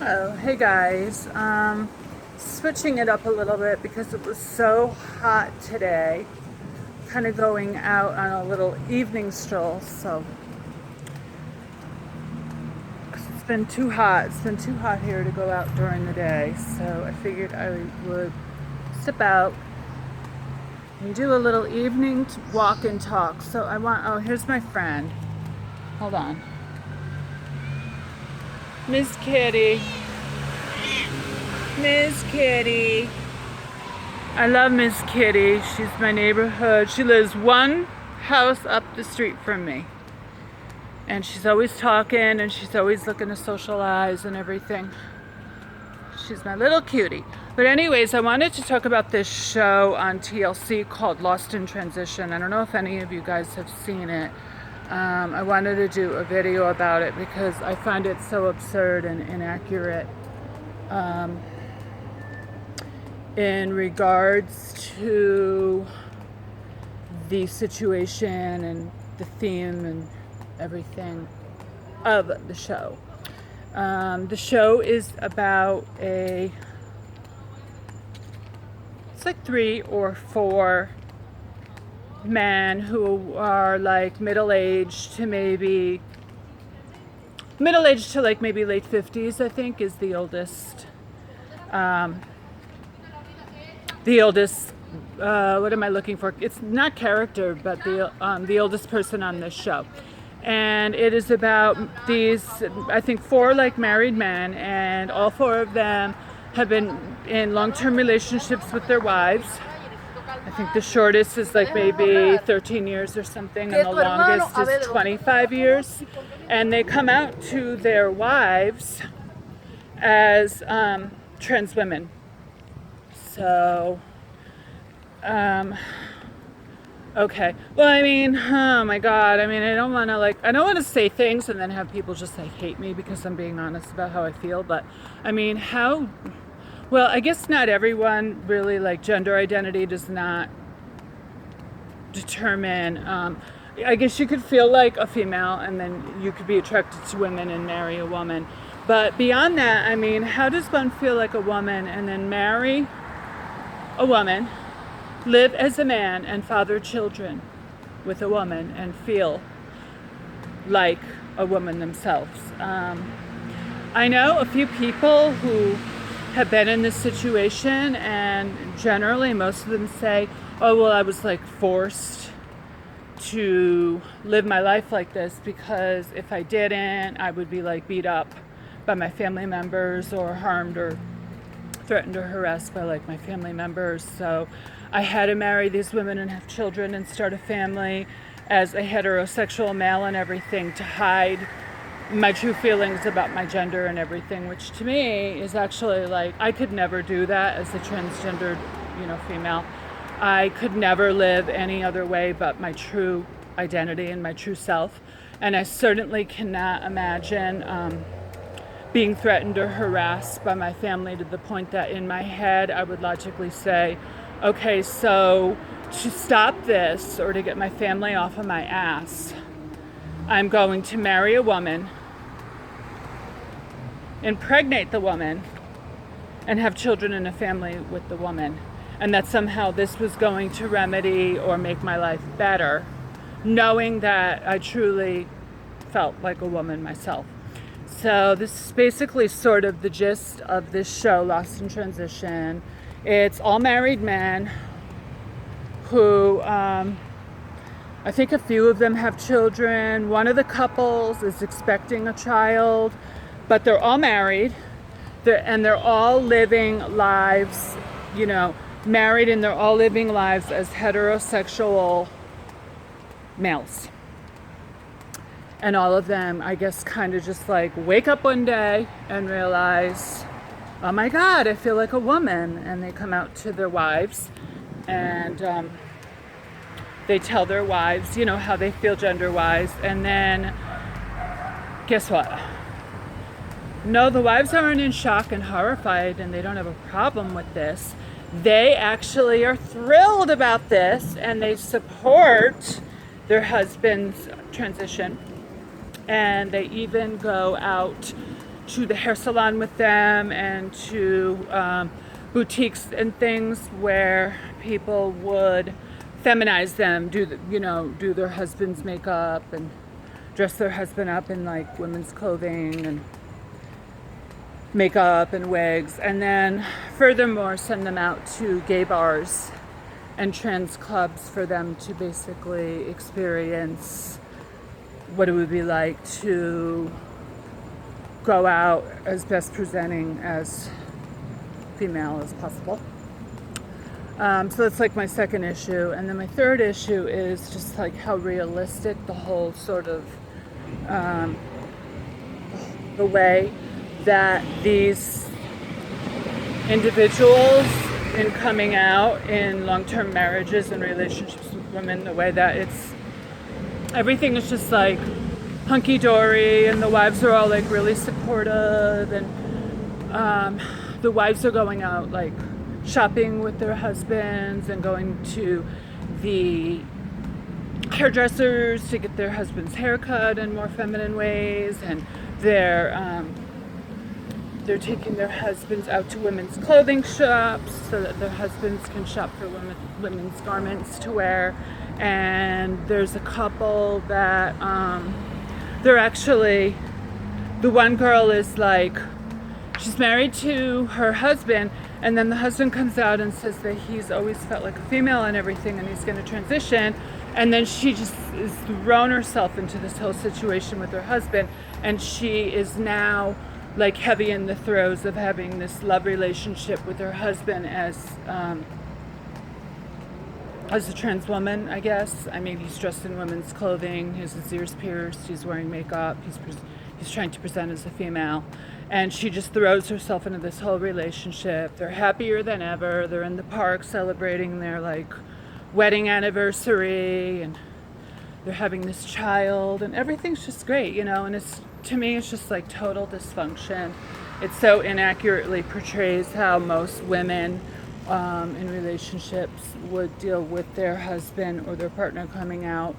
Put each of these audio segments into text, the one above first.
Oh, hey guys. Switching it up a little bit because it was so hot today. Kind of going out on a little evening stroll. So 'cause it's been too hot. It's been too hot here to go out during the day. So I figured I would step out and do a little evening walk and talk. So oh, here's my friend. Hold on. Miss Kitty. Miss Kitty. I love Miss Kitty. She's my neighborhood. She lives one house up the street from me. And she's always talking and she's always looking to socialize and everything. She's my little cutie. But anyways, I wanted to talk about this show on TLC called Lost in Transition. I don't know if any of you guys have seen it. I wanted to do a video about it because I find it so absurd and inaccurate. In regards to the situation and the theme and everything of the show. The show is about it's like 3 or 4 men who are like middle-aged to maybe late 50s, I think, is the oldest. What am I looking for? It's not character, but the oldest person on this show. And it is about these, I think, 4 like married men, and all 4 of them have been in long-term relationships with their wives. I think the shortest is like maybe 13 years or something, and the longest is 25 years. And they come out to their wives as trans women. So, okay. Well, I mean, oh my God. I mean, I don't want to say things and then have people just like hate me because I'm being honest about how I feel. But I mean, well, I guess not everyone really, like, gender identity does not determine, I guess you could feel like a female and then you could be attracted to women and marry a woman. But beyond that, I mean, how does one feel like a woman and then marry a woman, live as a man, and father children with a woman and feel like a woman themselves? I know a few people who have been in this situation, and generally most of them say, oh, well, I was like forced to live my life like this because if I didn't, I would be like beat up by my family members or harmed or threatened or harassed by like my family members. So I had to marry these women and have children and start a family as a heterosexual male and everything to hide my true feelings about my gender and everything, which to me is actually like, I could never do that as a transgendered, female. I could never live any other way but my true identity and my true self. And I certainly cannot imagine being threatened or harassed by my family to the point that in my head I would logically say, okay, so to stop this or to get my family off of my ass, I'm going to marry a woman, impregnate the woman, and have children and a family with the woman. And that somehow this was going to remedy or make my life better, knowing that I truly felt like a woman myself. So this is basically sort of the gist of this show, Lost in Transition. It's all married men who, I think a few of them have children. One of the couples is expecting a child, but they're all married. They're all living lives, married, and they're all living lives as heterosexual males. And all of them, I guess, kind of just like wake up one day and realize, oh my God, I feel like a woman. And they come out to their wives and they tell their wives, how they feel gender-wise. And then guess what? No, the wives aren't in shock and horrified and they don't have a problem with this. They actually are thrilled about this and they support their husband's transition. And they even go out to the hair salon with them and to boutiques and things where people would feminize them, do their husband's makeup and dress their husband up in like women's clothing and makeup and wigs, and then furthermore send them out to gay bars and trans clubs for them to basically experience what it would be like to go out as best presenting as female as possible. So that's like my second issue. And then my third issue is just like how realistic the whole sort of the way that these individuals in coming out in long-term marriages and relationships with women, the way that everything is just like hunky-dory and the wives are all like really supportive, and the wives are going out like shopping with their husbands and going to the hairdressers to get their husband's haircut in more feminine ways, and they're taking their husbands out to women's clothing shops so that their husbands can shop for women's garments to wear. And there's a couple that they're actually, the one girl is like, she's married to her husband, and then the husband comes out and says that he's always felt like a female and everything, and he's going to transition. And then she just has thrown herself into this whole situation with her husband, and she is now like heavy in the throes of having this love relationship with her husband as a trans woman, I guess. I mean, he's dressed in women's clothing, he has his ears pierced, he's wearing makeup, he's trying to present as a female. And she just throws herself into this whole relationship. They're happier than ever. They're in the park celebrating their like wedding anniversary, and they're having this child, and everything's just great, and to me it's just like total dysfunction. It so inaccurately portrays how most women in relationships would deal with their husband or their partner coming out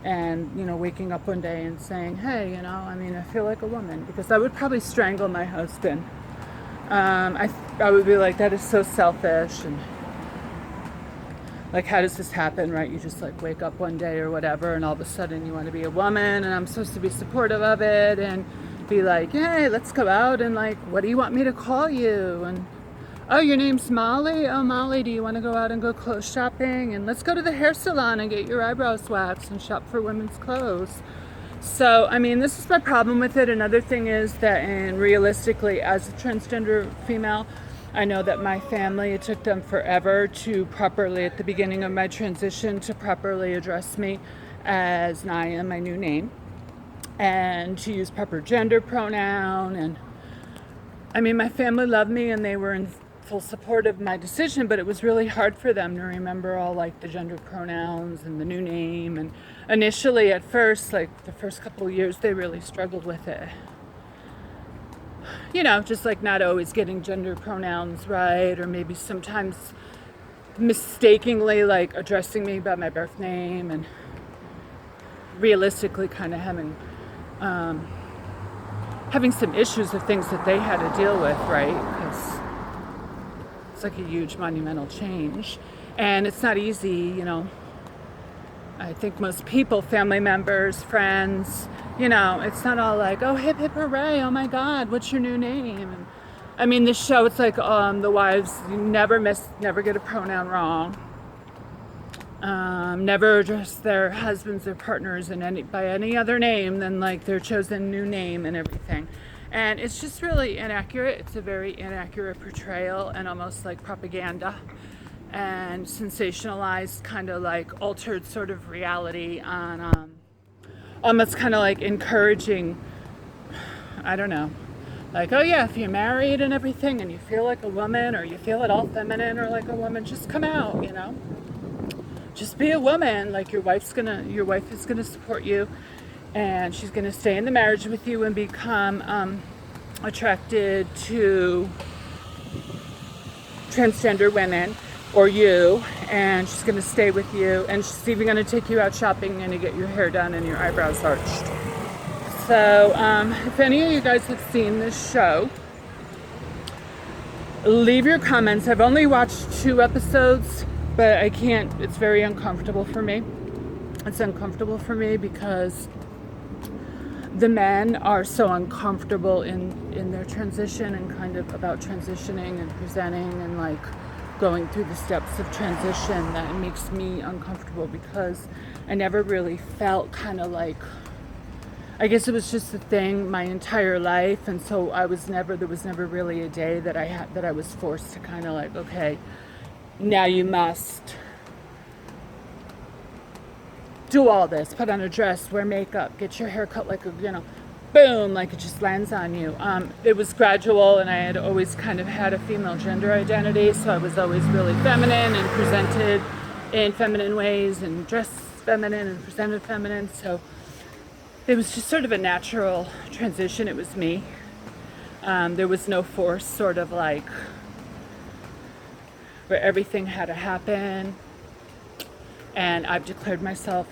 and waking up one day and saying, hey, I feel like a woman, because I would probably strangle my husband. I would be like, that is so selfish, and like, how does this happen, right? You just like wake up one day or whatever, and all of a sudden you want to be a woman, and I'm supposed to be supportive of it and be like, hey, let's go out, and like, what do you want me to call you? And oh, your name's Molly? Oh, Molly, do you want to go out and go clothes shopping? And let's go to the hair salon and get your eyebrows waxed and shop for women's clothes. So, I mean, this is my problem with it. Another thing is that, realistically, as a transgender female, I know that my family, it took them forever to properly, at the beginning of my transition, to properly address me as Naya, my new name, and to use proper gender pronoun. And I mean, my family loved me and they were in full support of my decision, but it was really hard for them to remember all like the gender pronouns and the new name. And initially, at first, like the first couple of years, they really struggled with it. Just like not always getting gender pronouns right, or maybe sometimes mistakenly like addressing me by my birth name, and realistically kind of having some issues of things that they had to deal with, right? Because it's like a huge monumental change, and it's not easy, I think most people, family members, friends, it's not all like, oh, hip hip hooray, oh my God, what's your new name? And I mean, this show, it's like the wives never get a pronoun wrong, never address their husbands or partners by any other name than like their chosen new name and everything. And it's just really inaccurate. It's a very inaccurate portrayal and almost like propaganda and sensationalized, kind of like altered sort of reality on almost kind of like encouraging, I don't know, like, oh yeah, if you're married and everything and you feel like a woman, or you feel at all feminine or like a woman, just come out, just be a woman. Like your wife is gonna support you, and she's gonna stay in the marriage with you and become attracted to transgender women or you, and she's going to stay with you, and she's even going to take you out shopping and to get your hair done and your eyebrows arched. So if any of you guys have seen this show, leave your comments. I've only watched 2 episodes, but I can't, it's very uncomfortable for me. It's uncomfortable for me because the men are so uncomfortable in their transition and kind of about transitioning and presenting and like going through the steps of transition, that it makes me uncomfortable because I never really felt kind of like, I guess it was just a thing my entire life, and so there was never really a day that I was forced to kind of like, okay, now you must do all this, put on a dress, wear makeup, get your hair cut like a, boom, like it just lands on you. It was gradual, and I had always kind of had a female gender identity, so I was always really feminine and presented in feminine ways and dressed feminine and presented feminine, so it was just sort of a natural transition. It was me. There was no force, sort of like where everything had to happen. And I've declared myself,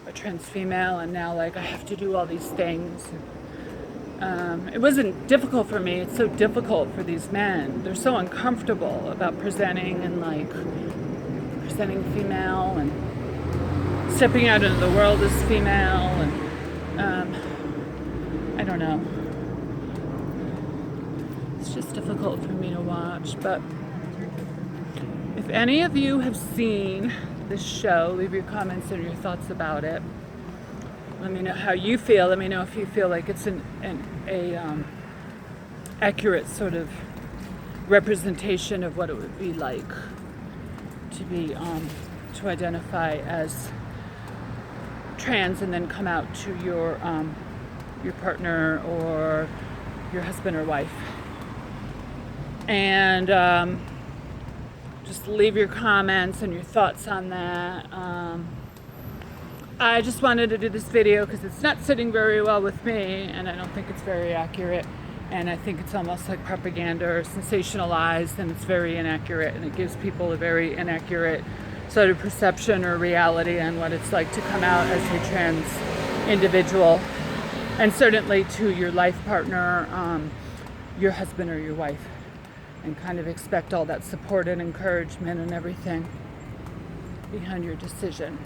a trans female, and now like I have to do all these things. It wasn't difficult for me. It's so difficult for these men. They're so uncomfortable about presenting and like presenting female and stepping out into the world as female, and I don't know. It's just difficult for me to watch. But if any of you have seen this show, leave your comments and your thoughts about it. Let me know how you feel. Let me know if you feel like it's an accurate sort of representation of what it would be like to be to identify as trans and then come out to your partner or your husband or wife. And just leave your comments and your thoughts on that. I just wanted to do this video because it's not sitting very well with me, and I don't think it's very accurate, and I think it's almost like propaganda or sensationalized, and it's very inaccurate, and it gives people a very inaccurate sort of perception or reality on what it's like to come out as a trans individual, and certainly to your life partner, your husband or your wife, and kind of expect all that support and encouragement and everything behind your decision.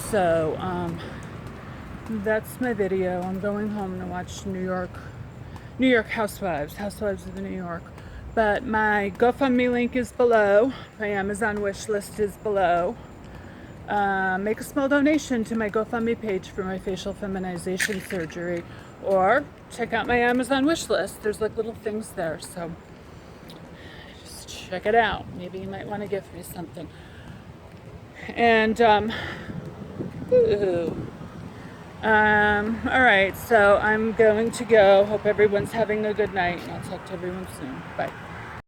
So that's my video. I'm going home to watch New York Housewives of New York. But my GoFundMe link is below. My Amazon wish list is below. Make a small donation to my GoFundMe page for my facial feminization surgery, or check out my Amazon wish list. There's like little things there, so just check it out. Maybe you might want to gift me something. And all right, so I'm going to go. Hope everyone's having a good night, and I'll talk to everyone soon. Bye.